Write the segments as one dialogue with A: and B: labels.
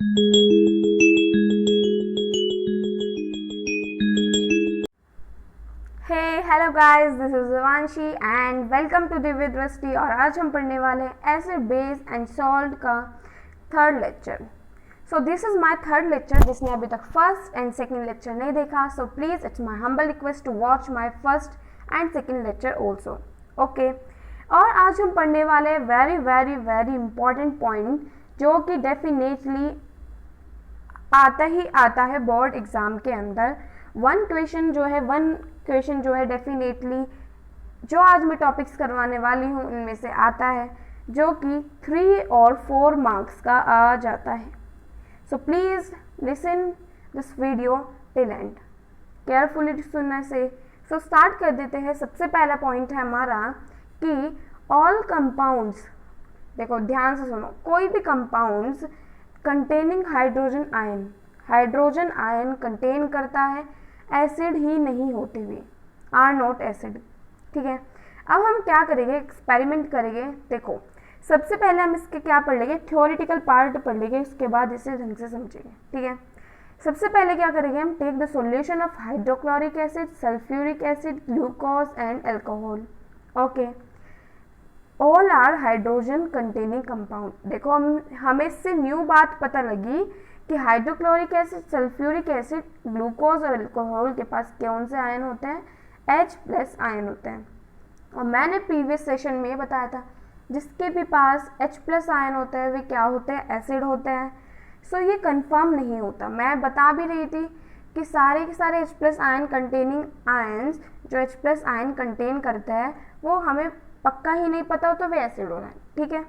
A: Hello guys, this is Shivanshi and welcome to Divya Drishti. और आज हम पढ़ने वाले हैं एसिड बेस एंड सॉल्ट का third lecture. So this is my third lecture. जिसने अभी तक फर्स्ट एंड सेकंड लेक्चर नहीं देखा, so please it's my humble request to watch my first and second lecture also. Okay, और आज हम पढ़ने वाले very very very important point जो कि डेफिनेटली आता ही आता है बोर्ड एग्जाम के अंदर। वन क्वेश्चन जो है डेफिनेटली जो आज मैं टॉपिक्स करवाने वाली हूँ उनमें से आता है, जो कि 3 और 4 मार्क्स का आ जाता है। So please listen this video till and, carefully सुनने से। सो स्टार्ट कर देते हैं। सबसे पहला पॉइंट है हमारा कि ऑल कंपाउंड्स, देखो ध्यान से सुनो, कोई भी compounds containing hydrogen ion contain करता है, एसिड ही नहीं होते हुए, आर नॉट एसिड। ठीक है, अब हम क्या करेंगे, एक्सपेरिमेंट करेंगे। देखो सबसे पहले हम इसके क्या पढ़ लेंगे, थ्योरेटिकल पार्ट पढ़ लेंगे, उसके बाद इसे ढंग से समझेंगे। ठीक है, सबसे पहले क्या करेंगे हम, take the solution of hydrochloric acid, sulphuric acid, glucose and alcohol. Okay, all are hydrogen containing compound. देखो हमें इससे न्यू बात पता लगी कि hydrochloric acid, sulphuric acid, glucose और अल्कोहल के पास कौन से आयन होते हैं, H+ आयन होते हैं। और मैंने प्रीवियस सेशन में बताया था जिसके भी पास H+ आयन होता है वे क्या होते हैं, एसिड होते हैं। सो ये कंफर्म नहीं होता। मैं बता भी रही थी कि सारे के सारे H+ आयन कंटेनिंग आयन्स जो H+ आयन कंटेन करते हैं वो हमें पक्का ही नहीं पता हो तो वे एसिड हो रहे हैं। ठीक है,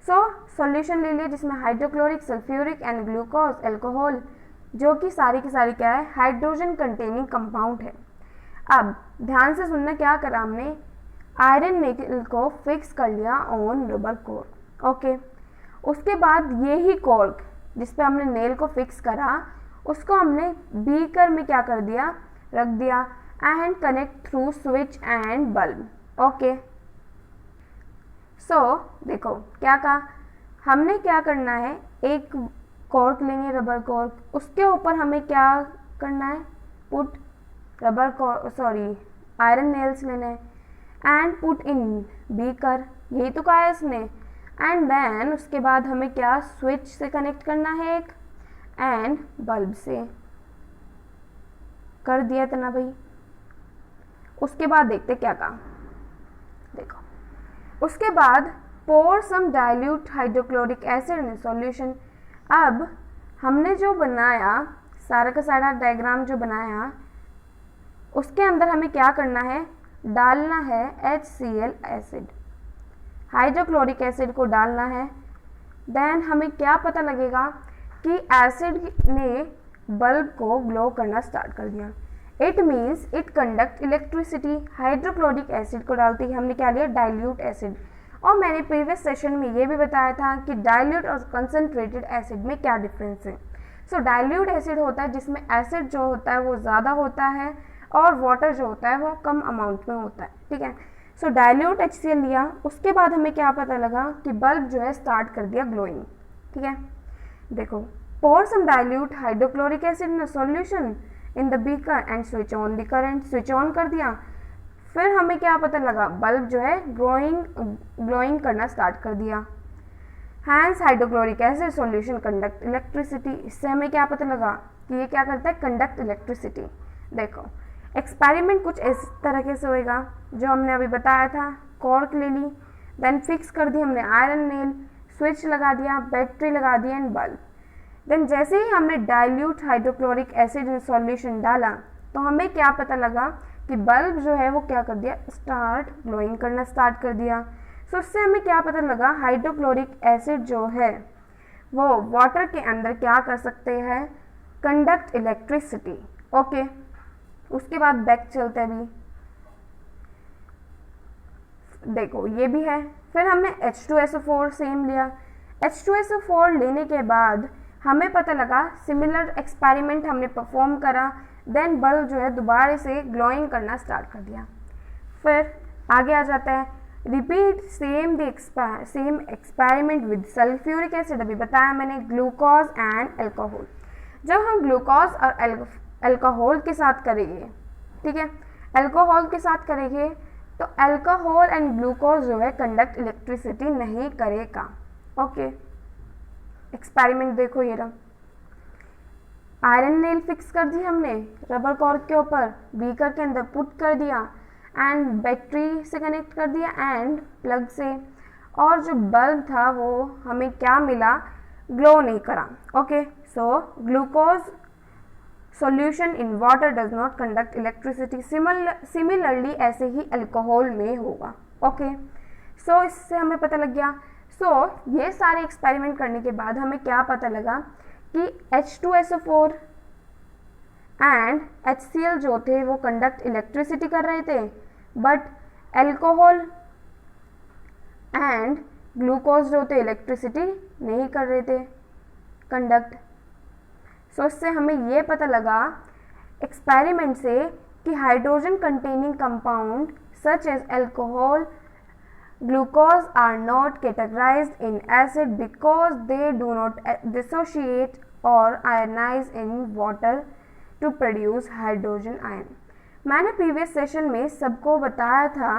A: सो सॉल्यूशन ले लिए जिसमें hydrochloric, sulphuric and glucose alcohol, जो कि सारी की सारी क्या है, हाइड्रोजन कंटेनिंग कंपाउंड है। अब ध्यान से सुनना, क्या करा हमने, आयरन निकल को फिक्स कर लिया ऑन रबर कोर्क। ओके, उसके बाद यही कोर्क जिस पे हमने नेल को फिक्स करा उसको हमने बीकर में क्या कर दिया, रख दिया and connect through switch and bulb. Okay, so देखो क्या कहा हमने, क्या करना है, एक कॉर्क लेंगे, रबर कॉर्क, उसके ऊपर हमें क्या करना है, पुट आयरन नेल्स लेने एंड पुट इन बीकर, यही तो कहा है इसने। एंड देन उसके बाद हमें क्या, स्विच से कनेक्ट करना है एक, एंड बल्ब से कर दिया था ना भाई। उसके बाद देखते क्या कहा, देखो उसके बाद pour some dilute hydrochloric acid in solution. अब हमने जो बनाया, सारा का सारा डायग्राम जो बनाया, उसके अंदर हमें क्या करना है, डालना है HCl एसिड, हाइड्रोक्लोरिक एसिड को डालना है। देन हमें क्या पता लगेगा कि एसिड ने बल्ब को ग्लो करना स्टार्ट कर दिया। It means it conduct electricity. Hydrochloric acid को डालते ही हमने क्या लिया, डाइल्यूट एसिड। और मैंने प्रीवियस सेशन में ये भी बताया था कि डाइल्यूट और कंसनट्रेटेड एसिड में क्या डिफरेंस है। सो डाइल्यूट एसिड होता है जिसमें एसिड जो होता है वो ज़्यादा होता है और वाटर जो होता है वो कम अमाउंट में होता है। ठीक है, सो डाइल्यूट HCl लिया, उसके बाद हमें क्या पता लगा कि बल्ब जो है स्टार्ट कर दिया ग्लोइंग। ठीक है, देखो pour some dilute hydrochloric acid in a solution in the beaker and switch on the current। Switch on कर दिया, फिर हमें क्या पता लगा, बल्ब जो है ग्लोइंग करना स्टार्ट कर दिया। Hence hydrochloric acid solution conduct electricity. इससे हमें क्या पता लगा कि ये क्या करता है, कंडक्ट इलेक्ट्रिसिटी। देखो एक्सपेरिमेंट कुछ इस तरीके से होएगा जो हमने अभी बताया था। कॉर्क ले ली, देन फिक्स कर दी हमने आयरन नेल, स्विच लगा दिया, बैटरी लगा दी एंड बल्ब। देन जैसे ही हमने dilute hydrochloric acid in solution डाला तो हमें क्या पता लगा कि बल्ब जो है वो क्या कर दिया, स्टार्ट ग्लोइंग करना स्टार्ट कर दिया। सो उससे हमें क्या पता लगा, हाइड्रोक्लोरिक एसिड जो है वो वाटर के अंदर क्या कर सकते हैं, कंडक्ट इलेक्ट्रिसिटी। ओके, उसके बाद बैक चलते हैं अभी, देखो ये भी है। फिर हमने H2SO4 सेम लिया। H2SO4 लेने के बाद हमें पता लगा, सिमिलर एक्सपेरिमेंट हमने परफॉर्म करा, देन बल्ब जो है दोबारा से ग्लोइंग करना स्टार्ट कर दिया। फिर आगे आ जाता है, repeat same experiment with sulphuric acid, अभी बताया मैंने, ग्लूकोज एंड अल्कोहल। जब हम ग्लूकोज और अल्कोहल के साथ करेंगे, ठीक है, अल्कोहल के साथ करेंगे तो अल्कोहल एंड ग्लूकोज जो है कंडक्ट इलेक्ट्रिसिटी नहीं करेगा। ओके, एक्सपेरिमेंट देखो, ये रहा, आयरन नेल फिक्स कर दी हमने रबर कॉर्क के ऊपर, बीकर के अंदर पुट कर दिया एंड बैटरी से कनेक्ट कर दिया एंड प्लग से, और जो बल्ब था वो हमें क्या मिला, ग्लो नहीं करा। Okay, so glucose solution in water does not conduct electricity, similarly ऐसे ही अल्कोहल में होगा। ओके, सो इससे हमें पता लग गया। सो ये सारे एक्सपेरिमेंट करने के बाद हमें क्या पता लगा कि H2SO4 एंड HCl जो थे वो कंडक्ट इलेक्ट्रिसिटी कर रहे थे, बट अल्कोहल एंड ग्लूकोज जो थे इलेक्ट्रिसिटी नहीं कर रहे थे कंडक्ट। सो इससे हमें ये पता लगा एक्सपेरिमेंट से कि hydrogen containing compound such as alcohol, glucose are not categorized in acid because they do not dissociate or ionize in water to produce hydrogen ion। मैंने प्रीवियस सेशन में सबको बताया था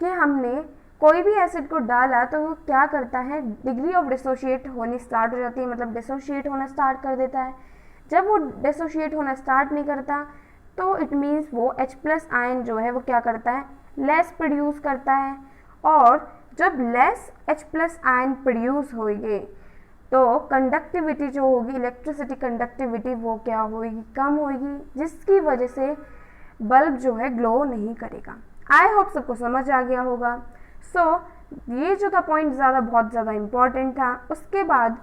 A: कि हमने कोई भी एसिड को डाला तो वो क्या करता है, डिग्री ऑफ डिसोशिएट होनी स्टार्ट हो जाती है, मतलब डिसोशिएट होना स्टार्ट कर देता है। जब वो डिसोशिएट होना स्टार्ट नहीं करता तो इट मीन्स वो H+ आयन जो है वो क्या करता है, लेस प्रोड्यूस करता है, और जब लेस H+ आयन प्रोड्यूस होगी तो कंडक्टिविटी जो होगी, इलेक्ट्रिसिटी कंडक्टिविटी वो क्या होगी, कम होगी, जिसकी वजह से बल्ब जो है ग्लो नहीं करेगा। आई होप सबको समझ आ गया होगा। सो ये जो था पॉइंट बहुत ज़्यादा इम्पॉर्टेंट था। उसके बाद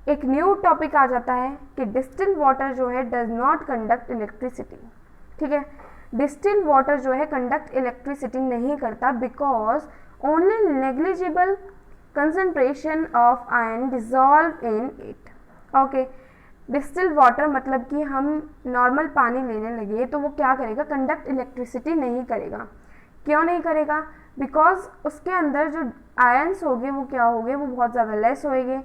A: एक न्यू टॉपिक आ जाता है कि डिस्टिल्ड वाटर जो है डज नॉट कंडक्ट इलेक्ट्रिसिटी। ठीक है, डिस्टिल्ड वाटर जो है कंडक्ट इलेक्ट्रिसिटी नहीं करता because only negligible concentration of ion dissolve in it. Okay, distilled water मतलब कि हम नॉर्मल पानी लेने लगे तो वो क्या करेगा, कंडक्ट इलेक्ट्रिसिटी नहीं करेगा। क्यों नहीं करेगा, बिकॉज उसके अंदर जो आयन्स होंगे वो क्या होंगे, वो बहुत ज़्यादा लेस होएंगे,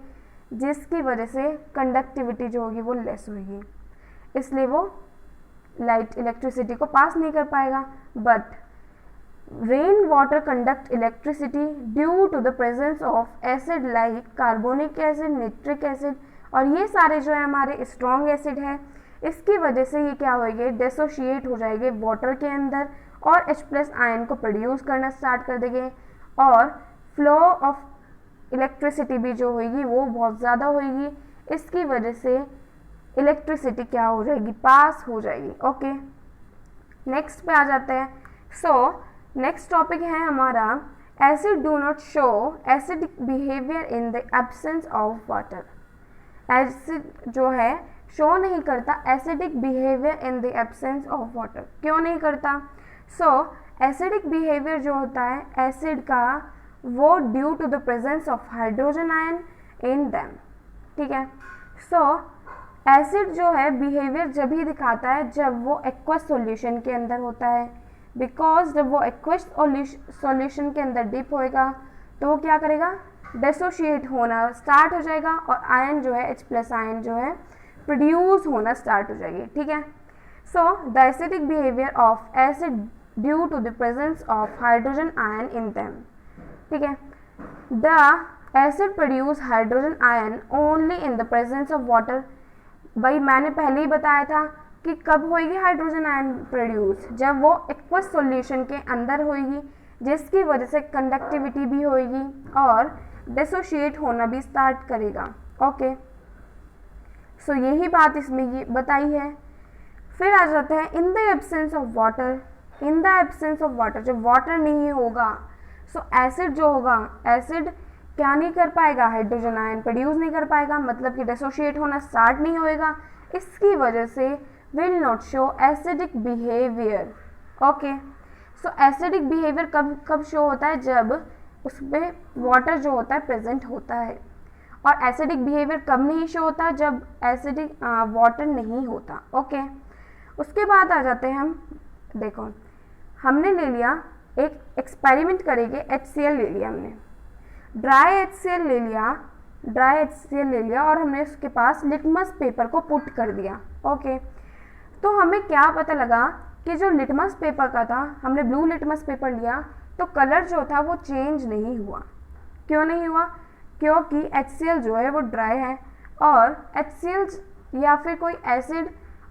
A: जिसकी वजह से कंडक्टिविटी जो होगी वो लेस होगी, इसलिए वो लाइट इलेक्ट्रिसिटी को पास नहीं कर पाएगा। But rain water conduct electricity due to the presence of acid like carbonic acid, nitric acid, और ये सारे जो है हमारे स्ट्रॉन्ग एसिड है, इसकी वजह से ये क्या होएंगे, डिसोशिएट हो जाएंगे वाटर के अंदर और H+ आयन को प्रोड्यूस करना स्टार्ट कर देंगे, और फ्लो ऑफ इलेक्ट्रिसिटी भी जो होगी वो बहुत ज़्यादा होगी, इसकी वजह से इलेक्ट्रिसिटी क्या हो जाएगी, पास हो जाएगी। ओके, नेक्स्ट पे आ जाते हैं। सो नेक्स्ट टॉपिक है हमारा acid do not show acidic behaviour in the absence of water. Acid जो है शो नहीं करता acidic behaviour in the absence of water. क्यों नहीं करता? सो एसिडिक बिहेवियर जो होता है एसिड का, वो due to the presence of hydrogen ion in them. ठीक है, सो एसिड जो है बिहेवियर जब ही दिखाता है जब वो एक्वस सॉल्यूशन के अंदर होता है, बिकॉज जब वो एक्वस सॉल्यूशन के अंदर डिप होएगा तो वो क्या करेगा, डिसोशिएट होना स्टार्ट हो जाएगा और आयन जो है H+ आयन जो है प्रोड्यूस होना स्टार्ट हो जाएगी। ठीक है, so the acidic behaviour of acid due to the presence of hydrogen ion in them. ठीक है, the acid produce hydrogen ion only in the presence of water. भाई मैंने पहले ही बताया था कि कब होएगी हाइड्रोजन आयन प्रोड्यूस, जब वो एक्वस सॉल्यूशन के अंदर होएगी, जिसकी वजह से कंडक्टिविटी भी होएगी और डिसोशिएट होना भी स्टार्ट करेगा। ओके, सो यही बात इसमें ये बताई है। फिर आ जाता है in the absence of water. In the absence of water, जब वाटर नहीं होगा सो एसिड जो होगा, एसिड क्या नहीं कर पाएगा, हाइड्रोजन आयन प्रोड्यूस नहीं कर पाएगा, मतलब कि डिसोशिएट होना स्टार्ट नहीं होएगा, इसकी वजह से will not show acidic behaviour. Okay, so acidic behaviour कब शो होता है, जब उसमें वाटर जो होता है प्रेजेंट होता है, और एसिडिक बिहेवियर कब नहीं शो होता, जब एसिडिक वाटर नहीं होता। ओके, उसके बाद आ जाते हैं हम, देखो हमने ले लिया एक एक्सपेरिमेंट करेंगे। HCl ले लिया हमने, ड्राई HCl ले लिया और हमने उसके पास लिटमस पेपर को पुट कर दिया। ओके, तो हमें क्या पता लगा कि जो लिटमस पेपर का था, हमने ब्लू लिटमस पेपर लिया तो कलर जो था वो चेंज नहीं हुआ। क्यों नहीं हुआ? क्योंकि HCl जो है वो ड्राई है और HCl या फिर कोई एसिड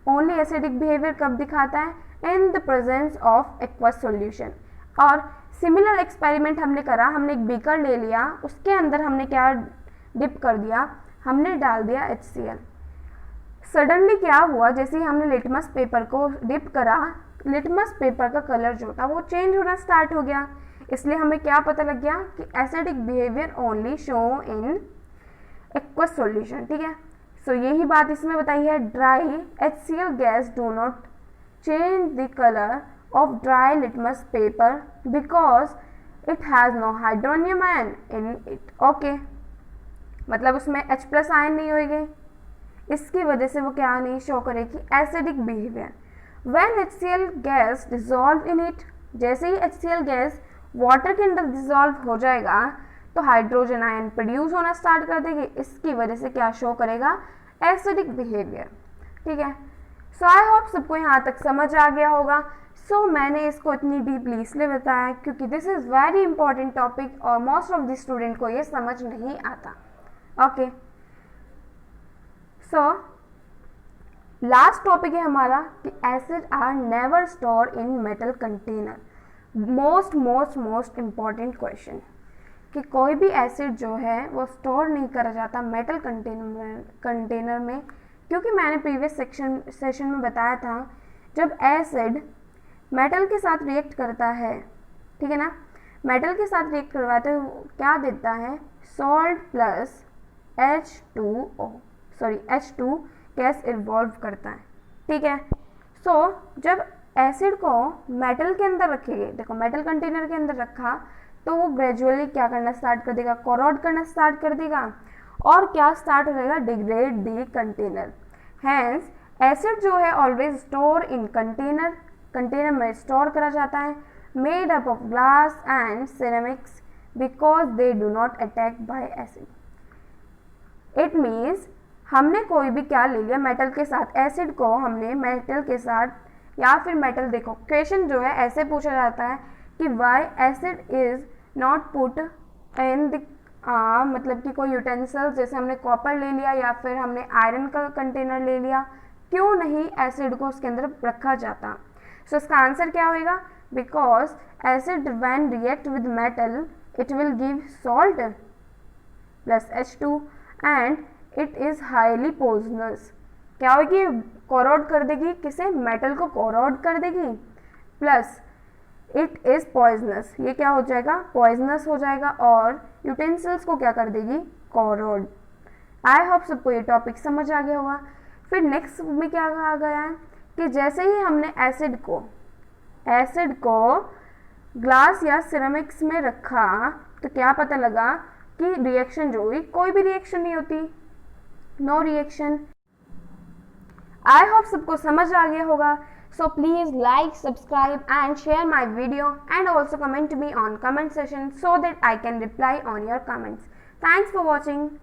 A: ओनली एसिडिक बिहेवियर कब दिखाता है? इन the presence of aqueous solution. और सिमिलर एक्सपेरिमेंट हमने करा, हमने एक बीकर ले लिया, उसके अंदर हमने क्या डिप कर दिया? हमने डाल दिया HCl। सडनली क्या हुआ? जैसे ही हमने लिटमस पेपर को डिप करा, लिटमस पेपर का कलर जो था वो चेंज होना स्टार्ट हो गया। इसलिए हमें क्या पता लग गया कि acidic behaviour only show in aqueous solution. ठीक है, सो यही बात इसमें बताई है। Dry HCl gas do not change the colour of dry litmus paper because it has no hydronium ion in it. Okay, मतलब उसमें H+ आयन नहीं होगी, इसकी वजह से वो क्या नहीं शो करेगी? Acidic behaviour. When HCl gas dissolve in it, जैसे ही HCl गैस वाटर के अंदर डिजॉल्व हो जाएगा तो हाइड्रोजन आयन प्रोड्यूस होना स्टार्ट कर देगी, इसकी वजह से क्या शो करेगा? Acidic behaviour. ठीक है, सो आई होप सबको यहाँ तक समझ आ गया होगा। सो मैंने इसको इतनी डीपली इसलिए बताया क्योंकि this is very important topic और मोस्ट ऑफ द स्टूडेंट को ये समझ नहीं आता। ओके, सो लास्ट टॉपिक है हमारा कि acid are never store in metal container. Most important question कि कोई भी एसिड जो है वो स्टोर नहीं करा जाता मेटल कंटेनर में, क्योंकि मैंने प्रीवियस सेशन में बताया था जब एसिड मेटल के साथ रिएक्ट करता है, ठीक है ना, मेटल के साथ रिएक्ट करवाते तो क्या देता है? Salt plus H2 gas evolve करता है। ठीक है, सो जब एसिड को मेटल के अंदर रखेंगे, देखो मेटल कंटेनर के अंदर रखा तो वो ग्रेजुअली क्या करना स्टार्ट कर देगा? कोरोड करना स्टार्ट कर देगा और क्या स्टार्ट हो जाएगा? Degrade the container. Hence acid जो है ऑलवेज स्टोर इन कंटेनर में स्टोर करा जाता है, made up of glass and ceramics because they do not attack by acid. It means हमने कोई भी क्या ले लिया मेटल के साथ, एसिड को हमने मेटल के साथ या फिर मेटल, देखो क्वेश्चन जो है ऐसे पूछा जाता है कि why acid is not put in the मतलब कि कोई यूटेंसिल, जैसे हमने कॉपर ले लिया या फिर हमने आयरन का कंटेनर ले लिया, क्यों नहीं एसिड को उसके अंदर रखा जाता? सो इसका आंसर क्या होएगा? Because acid when react with metal it will give salt plus H2 and it is highly poisonous. क्या होगी? कोरोड कर देगी, किसे? मेटल को कोरोड कर देगी, प्लस इट इज़ पॉइजनस, ये क्या हो जाएगा? पॉइजनस हो जाएगा और यूटेंसिल्स को क्या कर देगी? कोरोड। आई होप सबको ये टॉपिक समझ आ गया होगा। फिर नेक्स्ट में क्या कहा गया है कि जैसे ही हमने एसिड को ग्लास या सिरेमिक्स में रखा तो क्या पता लगा कि रिएक्शन जो हुई, कोई भी रिएक्शन नहीं होती, नो रिएक्शन। आई होप सबको समझ आ गया होगा। So please like, subscribe and share my video and also comment me on comment section so that I can reply on your comments. Thanks for watching.